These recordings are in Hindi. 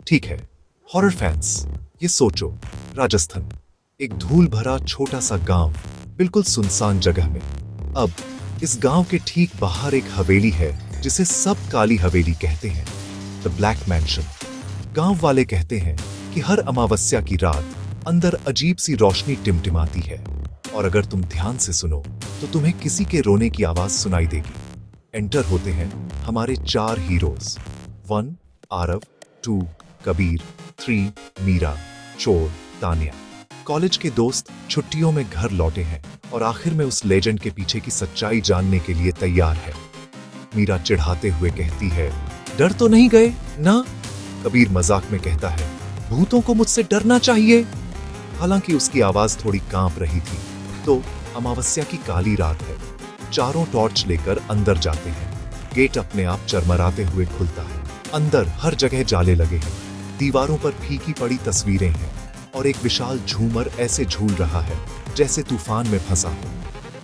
ठीक है, हॉरर फैंस, ये सोचो, राजस्थान, एक धूल भरा छोटा सा गांव, बिल्कुल सुनसान जगह में। अब इस गांव के ठीक बाहर एक हवेली है जिसे सब काली हवेली कहते हैं, द ब्लैक मैंशन। गांव वाले कहते हैं कि हर अमावस्या की रात अंदर अजीब सी रोशनी टिमटिमाती है, और अगर तुम ध्यान से सुनो तो तुम्हें किसी के रोने की आवाज सुनाई देगी। एंटर होते हैं हमारे 4 हीरोज, 1 आरव, 2 कबीर, 3 मीरा, चोर तानिया। कॉलेज के दोस्त छुट्टियों में घर लौटे हैं और आखिर में उस लेजेंड के पीछे की सच्चाई जानने के लिए तैयार है। मीरा चिढ़ाते हुए कहती है, डर तो नहीं गए ना? कबीर मजाक में कहता है, भूतों को मुझसे डरना चाहिए। हालांकि उसकी आवाज थोड़ी कांप रही थी। तो अमावस्या की काली रात है। चारों टॉर्च लेकर अंदर जाते हैं। गेट अपने आप चरमराते हुए खुलता है। अंदर हर जगह जाले लगे हैं, दीवारों पर फीकी पड़ी तस्वीरें हैं और एक विशाल झूमर ऐसे झूल रहा है जैसे तूफान में फंसा हो।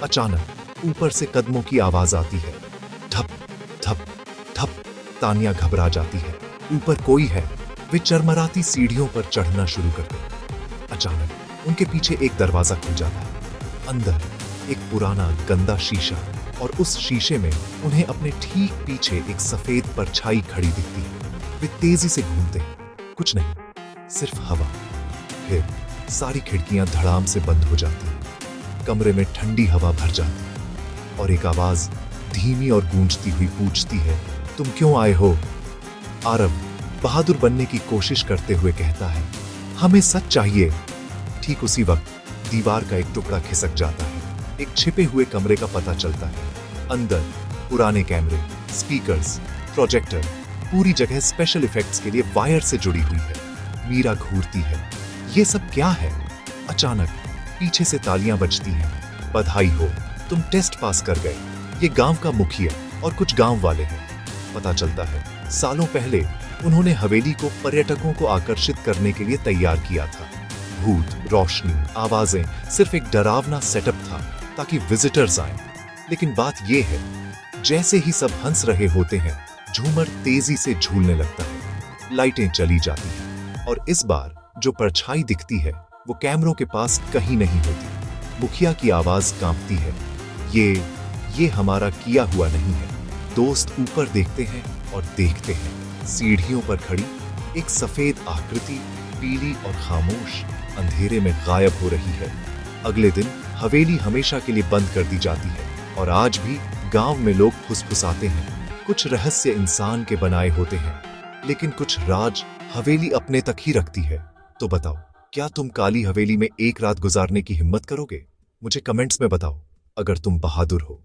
अचानक ऊपर से कदमों की आवाज आती है, ठप ठप ठप। तानिया घबरा जाती है, ऊपर कोई है। वे चरमराती सीढ़ियों पर चढ़ना शुरू करते हैं। अचानक उनके पीछे एक दरवाजा खुल जाता है। अंदर एक पुराना गंदा शीशा, और उस शीशे में उन्हें अपने ठीक पीछे एक सफेद परछाई खड़ी दिखती है। वे तेजी से घूमते हैं, कुछ नहीं, सिर्फ हवा। फिर सारी खिड़कियां धड़ाम से बंद हो जाती हैं। कमरे में ठंडी हवा भर जाती है और एक आवाज धीमी और गूंजती हुई पूछती है, तुम क्यों आए हो? आरव बहादुर बनने की कोशिश करते हुए कहता है, हमें सच चाहिए। ठीक उसी वक्त दीवार का एक टुकड़ा खिसक जाता है। एक छिपे हुए कमरे का पता चलता है। अंदर पुराने कैमरे, स्पीकर्स, प्रोजेक्टर, पूरी जगह स्पेशल इफेक्ट्स के लिए वायर से जुड़ी हुई है। मीरा घूरती है, ये सब क्या है? अचानक पीछे से तालियां बजती हैं। बधाई हो, तुम टेस्ट पास कर गए। ये गांव का मुखिया और कुछ गांव वाले हैं। पता चलता है सालों पहले उन्होंने हवेली को पर्यटकों को आकर्षित करने के लिए तैयार किया था। भूत, रोशनी, आवाजें, सिर्फ एक डरावना सेटअप था ताकि विजिटर्स आए। लेकिन बात यह है, जैसे ही सब हंस रहे होते हैं, झूमर तेजी से झूलने लगता है। लाइटें चली जाती हैं और इस बार जो परछाई दिखती है वो कैमरों के पास कहीं नहीं होती। मुखिया की आवाज कांपती है, ये हमारा किया हुआ नहीं है। दोस्त ऊपर देखते हैं और देखते हैं सीढ़ियों पर खड़ी एक सफेद आकृति पीली और खामोश अंधेरे में गायब हो रही है। अगले दिन हवेली हमेशा के लिए बंद कर दी जाती है और आज भी गांव में लोग फुसफुसाते हैं। कुछ रहस्य इंसान के बनाए होते हैं, लेकिन कुछ राज हवेली अपने तक ही रखती है। तो बताओ, क्या तुम काली हवेली में एक रात गुजारने की हिम्मत करोगे? मुझे कमेंट्स में बताओ अगर तुम बहादुर हो।